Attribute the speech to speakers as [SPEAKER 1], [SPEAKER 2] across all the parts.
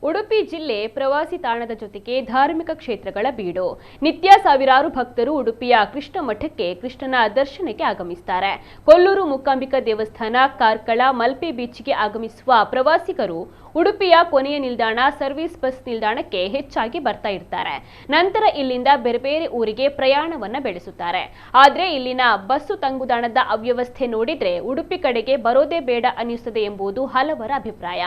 [SPEAKER 1] ಉಡುಪಿ ಜಿಲ್ಲೆ ಪ್ರವಾಸಿ ತಾಣದ ಜೊತೆಗೆ ಧಾರ್ಮಿಕ ಕ್ಷೇತ್ರಗಳ ಬೀಡು. ನಿತ್ಯ ಸಾವಿರಾರು ಭಕ್ತರು ಉಡುಪಿಯ ಕೃಷ್ಣ ಮಠಕ್ಕೆ ಕೃಷ್ಣನ ದರ್ಶನಕ್ಕೆ ಆಗಮಿಸುತ್ತಾರೆ. ಕೊಲ್ಲೂರು ಮೂಕಾಂಬಿಕಾ ದೇವಸ್ಥಾನ, ಕಾರ್ಕಳ, ಮಲ್ಪೆ ಬೀಚ್ಗೆ ಆಗಮಿಸುವ ಪ್ರವಾಸಿಗರು ಉಡುಪಿಯ ಕೊನೆಯ ನಿಲ್ದಾಣ ಸರ್ವಿಸ್ ಬಸ್ ನಿಲ್ದಾಣಕ್ಕೆ ಹೆಚ್ಚಾಗಿ ಬರ್ತಾ ಇರ್ತಾರೆ. ನಂತರ ಇಲ್ಲಿಂದ ಬೇರೆ ಬೇರೆ ಊರಿಗೆ ಪ್ರಯಾಣವನ್ನ ಬೆಳೆಸುತ್ತಾರೆ. ಆದ್ರೆ ಇಲ್ಲಿನ ಬಸ್ಸು ತಂಗುದಾಣದ ಅವ್ಯವಸ್ಥೆ ನೋಡಿದ್ರೆ ಉಡುಪಿ ಕಡೆಗೆ ಬರೋದೇ ಬೇಡ ಅನ್ನಿಸುತ್ತದೆ ಎಂಬುದು ಹಲವರ ಅಭಿಪ್ರಾಯ.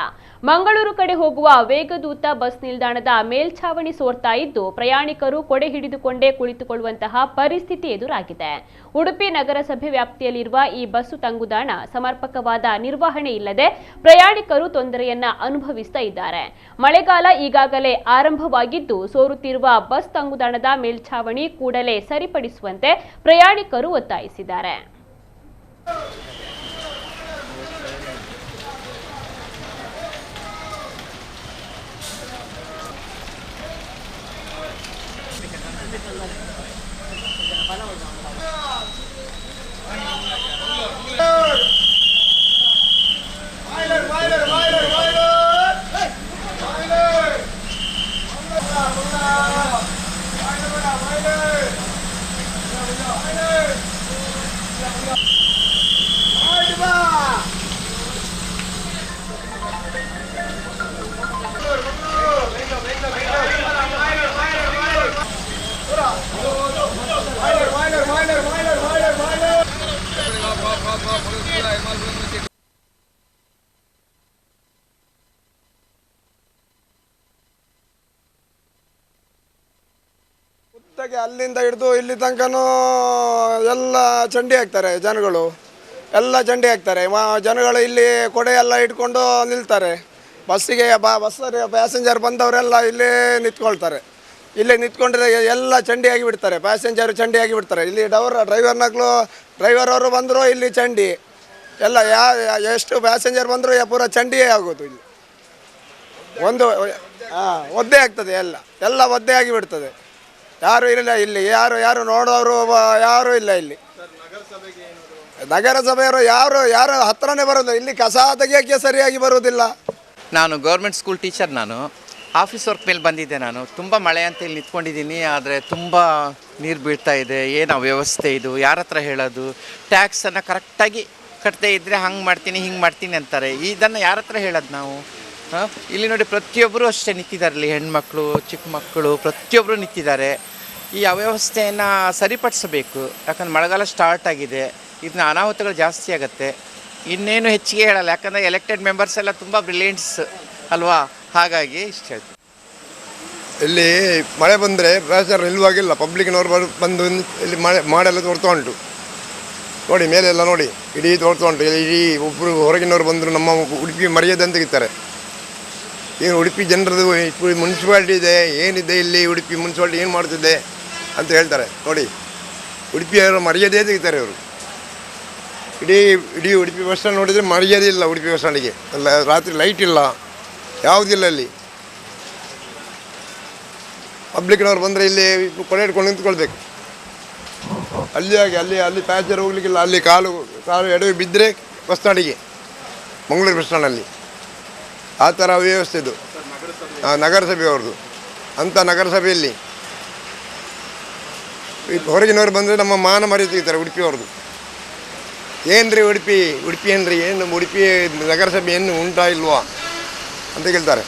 [SPEAKER 1] ಮಂಗಳೂರು ಕಡೆ ಹೋಗುವ ವೇಗದೂತ ಬಸ್ ನಿಲ್ದಾಣದ ಮೇಲ್ಛಾವಣಿ ಸೋರ್ತಾ ಇದ್ದು ಪ್ರಯಾಣಿಕರು ಕೊಡೆ ಹಿಡಿದುಕೊಂಡೇ ಕುಳಿತುಕೊಳ್ಳುವಂತಹ ಪರಿಸ್ಥಿತಿ ಎದುರಾಗಿದೆ. ಉಡುಪಿ ನಗರಸಭೆ ವ್ಯಾಪ್ತಿಯಲ್ಲಿರುವ ಈ ಬಸ್ಸು ತಂಗುದಾಣ ಸಮರ್ಪಕವಾದ ನಿರ್ವಹಣೆ ಇಲ್ಲದೆ ಪ್ರಯಾಣಿಕರು ತೊಂದರೆಯನ್ನ ಅನುಭವಿಸ್ತಾ ಇದ್ದಾರೆ. ಮಳೆಗಾಲ ಈಗಾಗಲೇ ಆರಂಭವಾಗಿದ್ದು ಸೋರುತ್ತಿರುವ ಬಸ್ ತಂಗುದಾಣದ ಮೇಲ್ಛಾವಣಿ ಕೂಡಲೇ ಸರಿಪಡಿಸುವಂತೆ ಪ್ರಯಾಣಿಕರು ಒತ್ತಾಯಿಸಿದ್ದಾರೆ.
[SPEAKER 2] ಅಲ್ಲಿಂದ ಹಿಡಿದು ಇಲ್ಲಿ ತನಕನೂ ಎಲ್ಲ ಚಂಡಿ ಹಾಕ್ತಾರೆ. ಜನಗಳು ಎಲ್ಲ ಚಂಡಿ ಹಾಕ್ತಾರೆ. ಜನಗಳು ಇಲ್ಲಿ ಕೊಡೆ ಎಲ್ಲ ಇಟ್ಕೊಂಡು ನಿಲ್ತಾರೆ. ಬಸ್ಸಿಗೆ ಬಸ್ ಪ್ಯಾಸೆಂಜರ್ ಬಂದವರೆಲ್ಲ ಇಲ್ಲೇ ನಿಂತ್ಕೊಳ್ತಾರೆ. ಇಲ್ಲೇ ನಿಂತ್ಕೊಂಡ್ರೆ ಎಲ್ಲ ಚಂಡಿ ಆಗಿ ಬಿಡ್ತಾರೆ. ಪ್ಯಾಸೆಂಜರ್ ಚಂಡಿ ಆಗಿ ಬಿಡ್ತಾರೆ. ಇಲ್ಲಿ ಡ್ರೈವರ್ ಅವರು ಬಂದರು ಇಲ್ಲಿ ಚಂಡಿ ಎಲ್ಲ ಎಷ್ಟು ಪ್ಯಾಸೆಂಜರ್ ಬಂದರೂ ಪೂರ ಚಂಡಿಯೇ ಆಗೋದು. ಇಲ್ಲಿ ಒಂದು ಒದ್ದೆ ಆಗ್ತದೆ. ಎಲ್ಲ ಒದ್ದೆ ಆಗಿ ಬಿಡ್ತದೆ. ಯಾರು ಇಲ್ಲ ಇಲ್ಲಿ, ಯಾರು ನೋಡೋರು ಯಾರೂ ಇಲ್ಲ ಇಲ್ಲಿ. ನಗರಸಭೆಯವರು ಯಾರು ಹತ್ರನೇ ಬರೋದು. ಇಲ್ಲಿ ಕಸ ತೆಗಿಯೋಕ್ಕೆ ಸರಿಯಾಗಿ ಬರುವುದಿಲ್ಲ.
[SPEAKER 3] ನಾನು ಗೌರ್ಮೆಂಟ್ ಸ್ಕೂಲ್ ಟೀಚರ್. ನಾನು ಆಫೀಸ್ ವರ್ಕ್ ಮೇಲೆ ಬಂದಿದ್ದೆ. ನಾನು ತುಂಬ ಮಳೆ ಅಂತ ಇಲ್ಲಿ ನಿಂತ್ಕೊಂಡಿದ್ದೀನಿ. ಆದರೆ ತುಂಬ ನೀರು ಬೀಳ್ತಾ ಇದೆ. ಏನು ವ್ಯವಸ್ಥೆ ಇದು? ಯಾರ ಹತ್ರ ಹೇಳೋದು? ಟ್ಯಾಕ್ಸನ್ನು ಕರೆಕ್ಟಾಗಿ ಕಟ್ತೇ ಇದ್ದರೆ ಹಂಗೆ ಮಾಡ್ತೀನಿ ಹಿಂಗೆ ಮಾಡ್ತೀನಿ ಅಂತಾರೆ. ಇದನ್ನು ಯಾರ ಹತ್ರ ಹೇಳೋದು ನಾವು? ಇಲ್ಲಿ ನೋಡಿ, ಪ್ರತಿಯೊಬ್ಬರು ಅಷ್ಟೇ ನಿಂತಿದ್ದಾರೆ. ಇಲ್ಲಿ ಹೆಣ್ಮಕ್ಳು, ಚಿಕ್ಕ ಮಕ್ಕಳು ಪ್ರತಿಯೊಬ್ಬರು ನಿಂತಿದ್ದಾರೆ. ಈ ಅವ್ಯವಸ್ಥೆಯನ್ನು ಸರಿಪಡಿಸಬೇಕು. ಯಾಕಂದ್ರೆ ಮಳೆಗಾಲ ಸ್ಟಾರ್ಟ್ ಆಗಿದೆ. ಇದನ್ನ ಅನಾಹುತಗಳು ಜಾಸ್ತಿ ಆಗುತ್ತೆ. ಇನ್ನೇನು ಹೆಚ್ಚಿಗೆ ಹೇಳಲ್ಲ. ಯಾಕಂದರೆ ಎಲೆಕ್ಟೆಡ್ ಮೆಂಬರ್ಸ್ ಎಲ್ಲ ತುಂಬ ಬ್ರಿಲಿಯಂಟ್ಸ್ ಅಲ್ವಾ? ಹಾಗಾಗಿ ಇಷ್ಟ ಆಯಿತು.
[SPEAKER 4] ಇಲ್ಲಿ ಮಳೆ ಬಂದರೆ ಪ್ಯಾಸೆಂಜರ್ ನಿಲ್ಲುವಾಗಿಲ್ಲ. ಪಬ್ಲಿಕ್ನವ್ರು ಬಂದು ಇಲ್ಲಿ ಮಾಡೆಲ್ಲ ತೋರ್ತಾ ಉಂಟು ನೋಡಿ. ಮೇಲೆಲ್ಲ ನೋಡಿ, ಇಡೀ ತೋರ್ತಾ ಉಂಟು. ಇಡೀ ಒಬ್ಬರು ಹೊರಗಿನವ್ರು ಬಂದರು ನಮ್ಮ ಉಡುಪಿ ಮರ್ಯಾದೆ ಅಂತ ತೆಗಿತಾರೆ. ಏನು ಉಡುಪಿ ಜನರದು ಮುನ್ಸಿಪಾಲ್ಟಿ ಇದೆ, ಏನಿದೆ ಇಲ್ಲಿ ಉಡುಪಿ ಮುನ್ಸಿಪಾಲ್ಟಿ ಏನು ಮಾಡ್ತಿದೆ ಅಂತ ಹೇಳ್ತಾರೆ ನೋಡಿ. ಉಡುಪಿಯವರು ಮರ್ಯಾದೆ ತೆಗಿತಾರೆ ಅವರು. ಇಡೀ ಉಡುಪಿ ಬಸ್ ಸ್ಟ್ಯಾಂಡ್ ನೋಡಿದರೆ ಮರ್ಯಾದೆ ಇಲ್ಲ. ಉಡುಪಿ ಬಸ್ ಸ್ಟ್ಯಾಂಡಿಗೆ ಅಲ್ಲ, ರಾತ್ರಿ ಲೈಟ್ ಇಲ್ಲ, ಯಾವುದಿಲ್ಲ. ಅಲ್ಲಿ ಪಬ್ಲಿಕ್ನವ್ರು ಬಂದರೆ ಇಲ್ಲಿ ಕೊಡೆ ಇಟ್ಕೊಂಡು ನಿಂತ್ಕೊಳ್ಬೇಕು. ಅಲ್ಲಿ ಪ್ಯಾಸೆಂಜರ್ ಹೋಗ್ಲಿಕ್ಕಿಲ್ಲ. ಅಲ್ಲಿ ಕಾಲು ಎಡವಿ ಬಿದ್ದರೆ ಬಸ್ ಸ್ಟ್ಯಾಂಡಿಗೆ, ಮಂಗಳೂರು ಬಸ್ ಸ್ಟ್ಯಾಂಡಲ್ಲಿ ಆ ಥರ ವ್ಯವಸ್ಥೆ ಇದು. ನಗರಸಭೆಯವ್ರದ್ದು. ಅಂಥ ನಗರಸಭೆಯಲ್ಲಿ ಹೊರಗಿನವ್ರು ಬಂದರೆ ನಮ್ಮ ಮಾನ ಮರ್ಯಾದೆ ತೆಗಿತಾರೆ ಉಡುಪಿಯವ್ರದ್ದು. ಏನ್ರಿ ಉಡುಪಿ ಏನ್ರಿ, ಏನು ಉಡುಪಿ ನಗರಸಭೆ ಏನು ಉಂಟಾ ಇಲ್ವಾ ಅಂತ ಕೇಳ್ತಾರೆ.